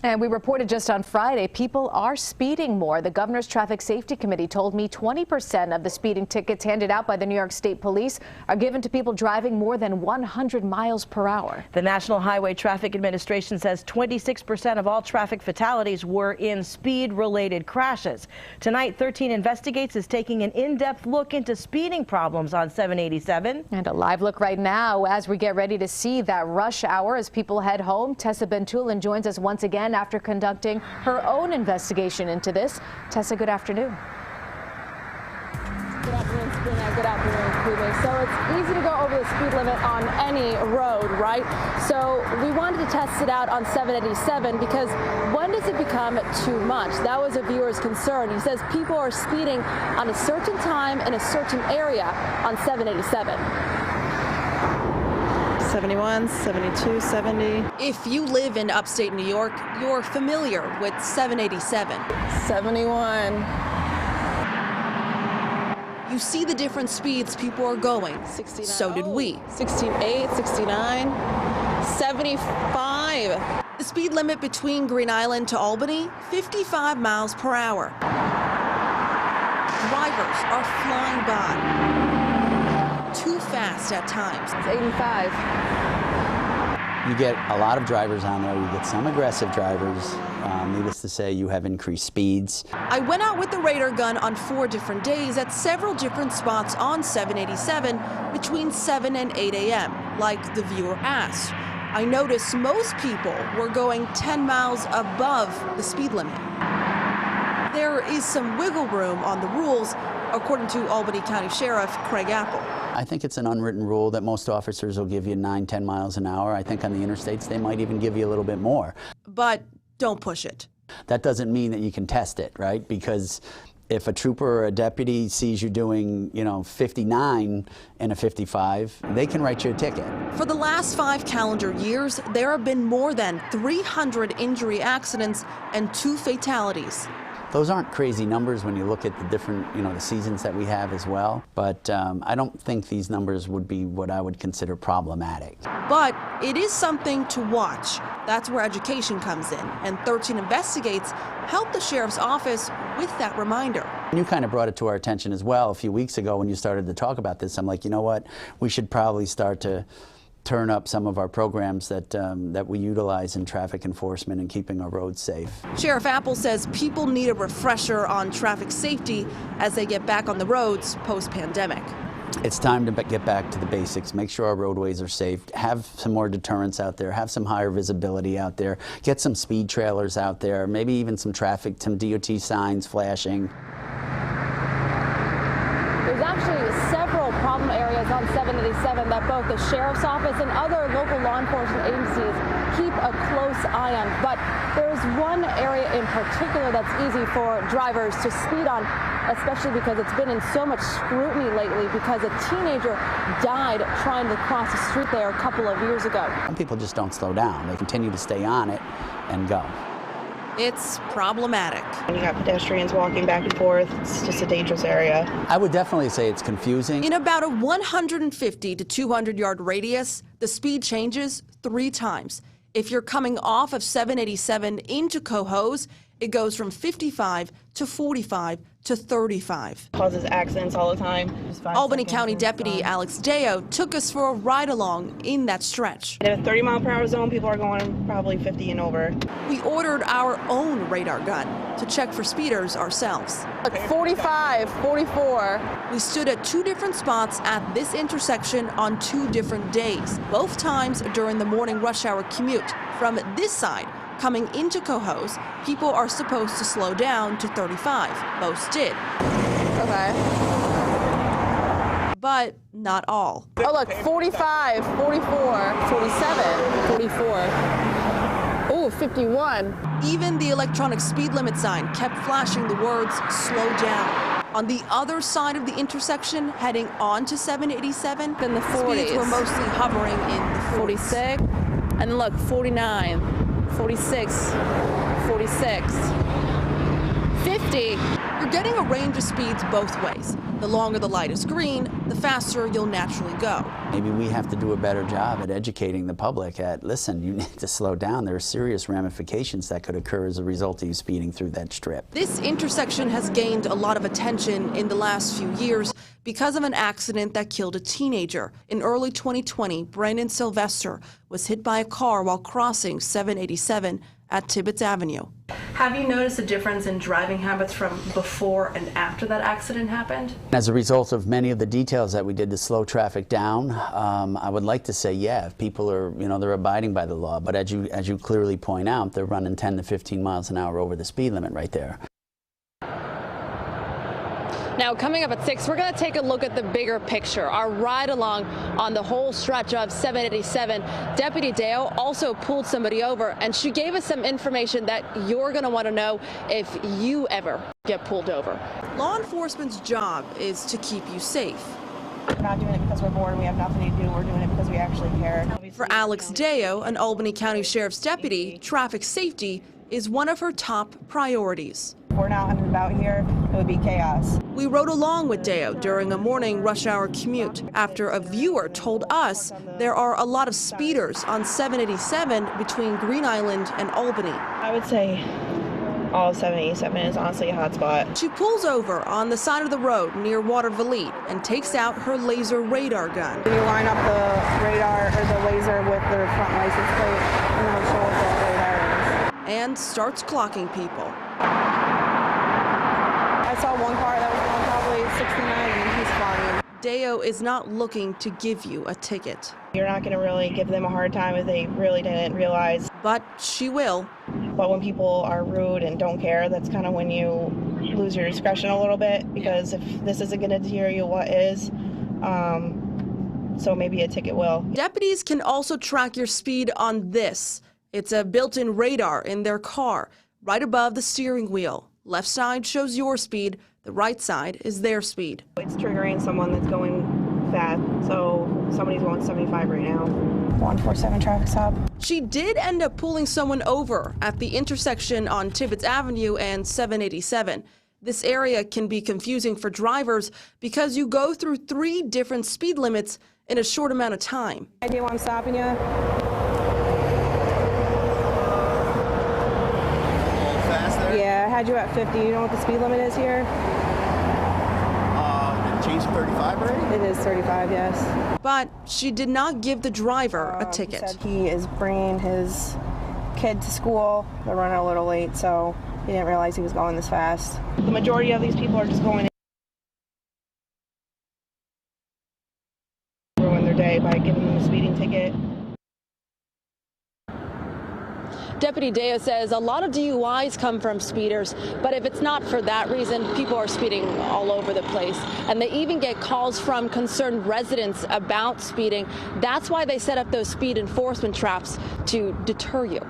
And we reported just on Friday, people are speeding more. The governor's traffic safety committee told me 20% of the speeding tickets handed out by the New York State Police are given to people driving more than 100 miles per hour. The National Highway Traffic Administration says 26% of all traffic fatalities were in speed-related crashes. Tonight, 13 Investigates is taking an in-depth look into speeding problems on 787. And a live look right now as we get ready to see that rush hour as people head home. Tessa Bentulin joins us once again after conducting her own investigation into this. Tessa, good afternoon. Good afternoon, Sabrina. Good afternoon, Cleveland. So it's easy to go over the speed limit on any road, right? So we wanted to test it out on 787 because when does it become too much? That was a viewer's concern. He says people are speeding on a certain time in a certain area on 787. 71, 72, 70. If you live in upstate New York, you're familiar with 787. 71. You see the different speeds people are going. 69. So did we. 68, 69, 75. The speed limit between Green Island to Albany, 55 miles per hour. Drivers are flying by. Too fast at times. It's 85. You get a lot of drivers on there. You get some aggressive drivers. Needless to say, you have increased speeds. I went out with the radar gun on 4 different days at several different spots on 787 between 7 and 8 a.m., like the viewer asked. I noticed most people were going 10 miles above the speed limit. There is some wiggle room on the rules, according to Albany County Sheriff Craig Apple. I think it's an unwritten rule that most officers will give you 9, 10 miles an hour. I think on the interstates they might even give you a little bit more. But don't push it. That doesn't mean that you can test it, right? Because if a trooper or a deputy sees you doing, 59 in a 55, they can write you a ticket. For the last 5 calendar years, there have been more than 300 injury accidents and 2 fatalities. Those aren't crazy numbers when you look at the different, the seasons that we have as well. But I don't think these numbers would be what I would consider problematic. But it is something to watch. That's where education comes in. And 13 Investigates helped the sheriff's office with that reminder. You kind of brought it to our attention as well a few weeks ago when you started to talk about this. I'm like, you know what? We should probably start to turn up some of our programs that we utilize in traffic enforcement and keeping our roads safe. Sheriff Apple says people need a refresher on traffic safety as they get back on the roads post-pandemic. It's time to get back to the basics, make sure our roadways are safe, have some more deterrence out there, have some higher visibility out there, get some speed trailers out there, maybe even some some DOT signs flashing. There's actually several problem areas on 787 that both the sheriff's office and other local law enforcement agencies keep a close eye on. But there's one area in particular that's easy for drivers to speed on, especially because it's been in so much scrutiny lately because a teenager died trying to cross the street there a couple of years ago. Some people just don't slow down. They continue to stay on it and go. It's problematic. When you got pedestrians walking back and forth, it's just a dangerous area. I would definitely say it's confusing. In about a 150 to 200 yard radius, the speed changes 3 times. If you're coming off of 787 into Cohoes, it goes from 55 to 45 to 35. Causes accidents all the time. Albany County Deputy Alex Deo took us for a ride along in that stretch. In a 30-mile-per-hour zone, people are going probably 50 and over. We ordered our own radar gun to check for speeders ourselves. Like 45, 44. We stood at 2 different spots at this intersection on 2 different days, both times during the morning rush hour commute. From this side, coming into Cohoes, people are supposed to slow down to 35. Most did. Okay. But not all. Oh, look, 45, 44, 47, 44. Oh, 51. Even the electronic speed limit sign kept flashing the words, slow down. On the other side of the intersection, heading on to 787, In the 40s. speeds were mostly hovering in the 40s. 46. And look, 49. 46, 46, 50. You're getting a range of speeds both ways. The longer the light is green, the faster you'll naturally go. Maybe we have to do a better job at educating the public at, listen, you need to slow down. There are serious ramifications that could occur as a result of you speeding through that strip. This intersection has gained a lot of attention in the last few years because of an accident that killed a teenager. In early 2020, Brandon Sylvester was hit by a car while crossing 787 at Tibbetts Avenue. Have you noticed a difference in driving habits from before and after that accident happened? As a result of many of the details that we did to slow traffic down, I would like to say, yeah, if people are, they're abiding by the law. But as you clearly point out, they're running 10 to 15 miles an hour over the speed limit right there. Now, coming up at 6, we're going to take a look at the bigger picture, our ride along on the whole stretch of 787. Deputy Deo also pulled somebody over, and she gave us some information that you're going to want to know if you ever get pulled over. Law enforcement's job is to keep you safe. We're not doing it because we're bored and we have nothing to do. We're doing it because we actually care. For Alex Deo, an Albany County Sheriff's deputy, traffic safety is one of her top priorities. If we're not about here, it would be chaos. We rode along with Deo during a morning rush hour commute after a viewer told us there are a lot of speeders on 787 between Green Island and Albany. I would say all 787 is honestly a hot spot. She pulls over on the side of the road near Watervliet and takes out her laser radar gun. You line up the radar or the laser with their front license plate and it'll show what the radar is. And starts clocking people. I saw one car that was going probably 69 and he's fine. Deo is not looking to give you a ticket. You're not going to really give them a hard time if they really didn't realize. But she will. But when people are rude and don't care, that's kind of when you lose your discretion a little bit, because if this isn't going to deter you, what is? So maybe a ticket will. Deputies can also track your speed on this. It's a built-in radar in their car, right above the steering wheel. Left side shows your speed, the right side is their speed. It's triggering someone that's going fast, so somebody's going 75 right now. 147 traffic stop. She did end up pulling someone over at the intersection on Tibbetts Avenue and 787. This area can be confusing for drivers because you go through 3 different speed limits in a short amount of time. Idea why I'm stopping you? Yeah, I had you at 50. You know what the speed limit is here? Did it change to 35 already? It is 35, yes. But she did not give the driver a ticket. He said he is bringing his kid to school. They're running a little late, so he didn't realize he was going this fast. The majority of these people are just going to ruin their day by giving them a speeding ticket. Deputy Deo says a lot of DUIs come from speeders, but if it's not for that reason, people are speeding all over the place. And they even get calls from concerned residents about speeding. That's why they set up those speed enforcement traps to deter you.